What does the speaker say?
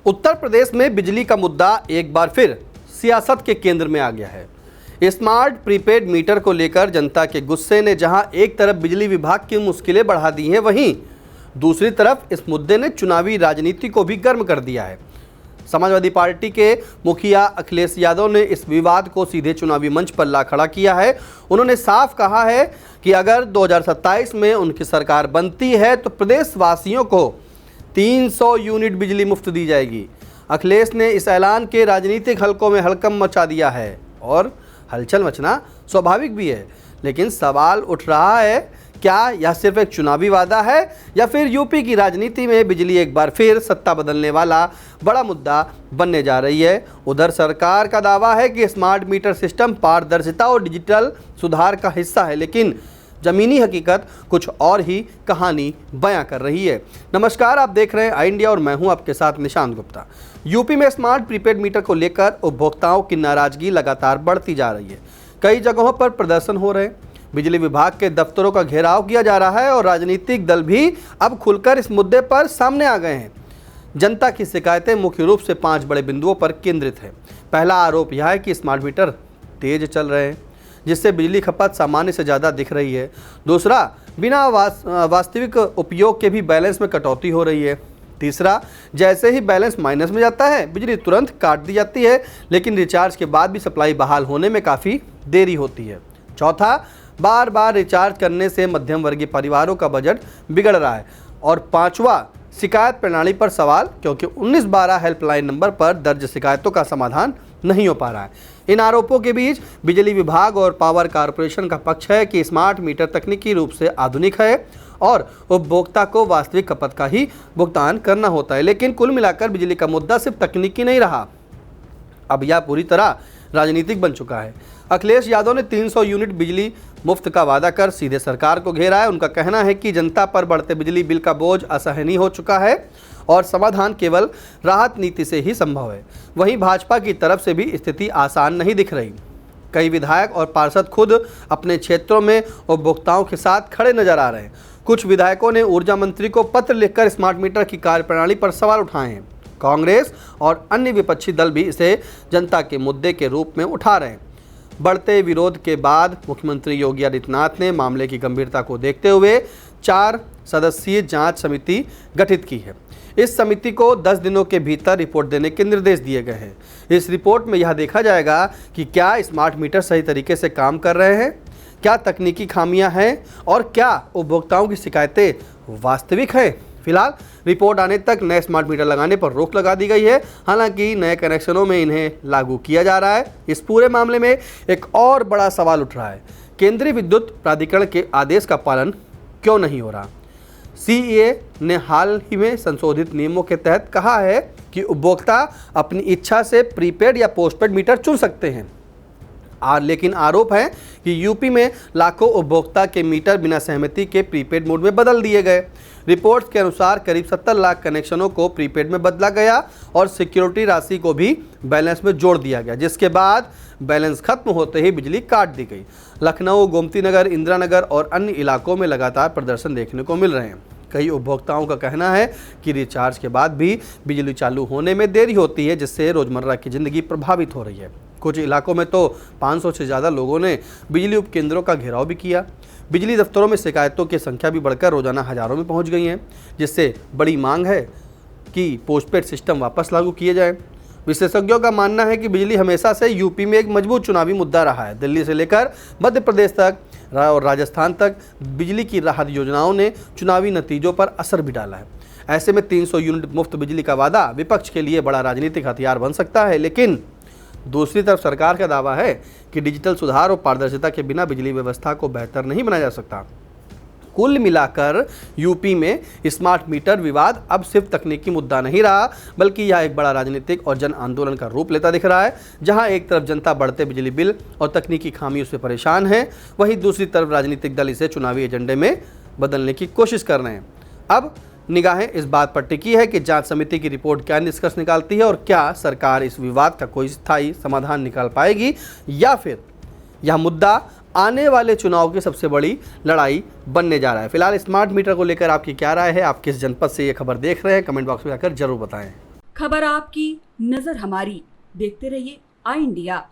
उत्तर प्रदेश में बिजली का मुद्दा एक बार फिर सियासत के केंद्र में आ गया है। स्मार्ट प्रीपेड मीटर को लेकर जनता के गुस्से ने जहां एक तरफ बिजली विभाग की मुश्किलें बढ़ा दी हैं, वहीं दूसरी तरफ इस मुद्दे ने चुनावी राजनीति को भी गर्म कर दिया है। समाजवादी पार्टी के मुखिया अखिलेश यादव ने इस विवाद को सीधे चुनावी मंच पर ला खड़ा किया है। उन्होंने साफ कहा है कि अगर 2027 में उनकी सरकार बनती है तो प्रदेशवासियों को 300 यूनिट बिजली मुफ्त दी जाएगी। अखिलेश ने इस ऐलान के राजनीतिक हलकों में हड़कंप मचा दिया है और हलचल मचना स्वाभाविक भी है, लेकिन सवाल उठ रहा है, क्या यह सिर्फ एक चुनावी वादा है या फिर यूपी की राजनीति में बिजली एक बार फिर सत्ता बदलने वाला बड़ा मुद्दा बनने जा रही है। उधर सरकार का दावा है कि स्मार्ट मीटर सिस्टम पारदर्शिता और डिजिटल सुधार का हिस्सा है, लेकिन जमीनी हकीकत कुछ और ही कहानी बयां कर रही है। नमस्कार, आप देख रहे हैं आई इंडिया और मैं हूं आपके साथ निशांत गुप्ता। यूपी में स्मार्ट प्रीपेड मीटर को लेकर उपभोक्ताओं की नाराजगी लगातार बढ़ती जा रही है। कई जगहों पर प्रदर्शन हो रहे हैं, बिजली विभाग के दफ्तरों का घेराव किया जा रहा है और राजनीतिक दल भी अब खुलकर इस मुद्दे पर सामने आ गए हैं। जनता की शिकायतें मुख्य रूप से 5 बड़े बिंदुओं पर केंद्रित है। पहला आरोप यह है कि स्मार्ट मीटर तेज चल रहे हैं, जिससे बिजली खपत सामान्य से ज़्यादा दिख रही है। दूसरा, बिना वास्तविक उपयोग के भी बैलेंस में कटौती हो रही है। तीसरा, जैसे ही बैलेंस माइनस में जाता है बिजली तुरंत काट दी जाती है, लेकिन रिचार्ज के बाद भी सप्लाई बहाल होने में काफ़ी देरी होती है। चौथा, बार बार रिचार्ज करने से मध्यम वर्गीय परिवारों का बजट बिगड़ रहा है। और पांचवा, शिकायत प्रणाली पर सवाल, क्योंकि 1912 हेल्पलाइन नंबर पर दर्ज शिकायतों का समाधान नहीं हो पा रहा है। इन आरोपों के बीच बिजली विभाग और पावर कॉरपोरेशन का पक्ष है कि स्मार्ट मीटर तकनीकी रूप से आधुनिक है और उपभोक्ता को वास्तविक खपत का ही भुगतान करना होता है। लेकिन कुल मिलाकर बिजली का मुद्दा सिर्फ तकनीकी नहीं रहा, अब यह पूरी तरह राजनीतिक बन चुका है। अखिलेश यादव ने 300 यूनिट बिजली मुफ्त का वादा कर सीधे सरकार को घेरा है। उनका कहना है कि जनता पर बढ़ते बिजली बिल का बोझ असहनीय हो चुका है और समाधान केवल राहत नीति से ही संभव है। वहीं भाजपा की तरफ से भी स्थिति आसान नहीं दिख रही। कई विधायक और पार्षद खुद अपने क्षेत्रों में उपभोक्ताओं के साथ खड़े नजर आ रहे हैं। कुछ विधायकों ने ऊर्जा मंत्री को पत्र लिखकर स्मार्ट मीटर की कार्यप्रणाली पर सवाल उठाए हैं। कांग्रेस और अन्य विपक्षी दल भी इसे जनता के मुद्दे के रूप में उठा रहे हैं। बढ़ते विरोध के बाद मुख्यमंत्री योगी आदित्यनाथ ने मामले की गंभीरता को देखते हुए 4 सदस्यीय जांच समिति गठित की है। इस समिति को 10 दिनों के भीतर रिपोर्ट देने के निर्देश दिए गए हैं। इस रिपोर्ट में यह देखा जाएगा कि क्या स्मार्ट मीटर सही तरीके से काम कर रहे हैं, क्या तकनीकी खामियां हैं और क्या उपभोक्ताओं की शिकायतें वास्तविक हैं। फिलहाल रिपोर्ट आने तक नए स्मार्ट मीटर लगाने पर रोक लगा दी गई है। हालांकि नए कनेक्शनों में इन्हें लागू किया जा रहा है। इस पूरे मामले में एक और बड़ा सवाल उठ रहा है, केंद्रीय विद्युत प्राधिकरण के आदेश का पालन क्यों नहीं हो रहा। CEA ने हाल ही में संशोधित नियमों के तहत कहा है कि उपभोक्ता अपनी इच्छा से प्रीपेड या पोस्टपेड मीटर चुन सकते हैं। लेकिन आरोप है कि यूपी में लाखों उपभोक्ता के मीटर बिना सहमति के प्रीपेड मोड में बदल दिए गए। रिपोर्ट्स के अनुसार करीब 70 लाख कनेक्शनों को प्रीपेड में बदला गया और सिक्योरिटी राशि को भी बैलेंस में जोड़ दिया गया, जिसके बाद बैलेंस खत्म होते ही बिजली काट दी गई। लखनऊ, गोमती नगर, इंदिरा नगर और अन्य इलाकों में लगातार प्रदर्शन देखने को मिल रहे हैं। कई उपभोक्ताओं का कहना है कि रिचार्ज के बाद भी बिजली चालू होने में देरी होती है, जिससे रोजमर्रा की जिंदगी प्रभावित हो रही है। कुछ इलाकों में तो 500 से ज़्यादा लोगों ने बिजली उपकेंद्रों का घेराव भी किया। बिजली दफ्तरों में शिकायतों की संख्या भी बढ़कर रोजाना हज़ारों में पहुंच गई है, जिससे बड़ी मांग है कि पोस्टपेड सिस्टम वापस लागू किए जाए। विशेषज्ञों का मानना है कि बिजली हमेशा से यूपी में एक मजबूत चुनावी मुद्दा रहा है। दिल्ली से लेकर मध्य प्रदेश तक और राजस्थान तक बिजली की राहत योजनाओं ने चुनावी नतीजों पर असर भी डाला है। ऐसे में 300 यूनिट मुफ्त बिजली का वादा विपक्ष के लिए बड़ा राजनीतिक हथियार बन सकता है। लेकिन दूसरी तरफ सरकार का दावा है कि डिजिटल सुधार और पारदर्शिता के बिना बिजली व्यवस्था को बेहतर नहीं बनाया जा सकता। कुल मिलाकर यूपी में स्मार्ट मीटर विवाद अब सिर्फ तकनीकी मुद्दा नहीं रहा, बल्कि यह एक बड़ा राजनीतिक और जन आंदोलन का रूप लेता दिख रहा है। जहां एक तरफ जनता बढ़ते बिजली बिल और तकनीकी खामियों से परेशान है, वहीं दूसरी तरफ राजनीतिक दल इसे चुनावी एजेंडे में बदलने की कोशिश कर रहे हैं। अब निगाहें इस बात पर टिकी है कि जांच समिति की रिपोर्ट क्या निष्कर्ष निकालती है और क्या सरकार इस विवाद का कोई स्थायी समाधान निकाल पाएगी, या फिर यह मुद्दा आने वाले चुनाव की सबसे बड़ी लड़ाई बनने जा रहा है। फिलहाल स्मार्ट मीटर को लेकर आपकी क्या राय है, आप किस जनपद से ये खबर देख रहे हैं, कमेंट बॉक्स में आकर जरूर बताएं। खबर आपकी, नजर हमारी। देखते रहिए आई इंडिया।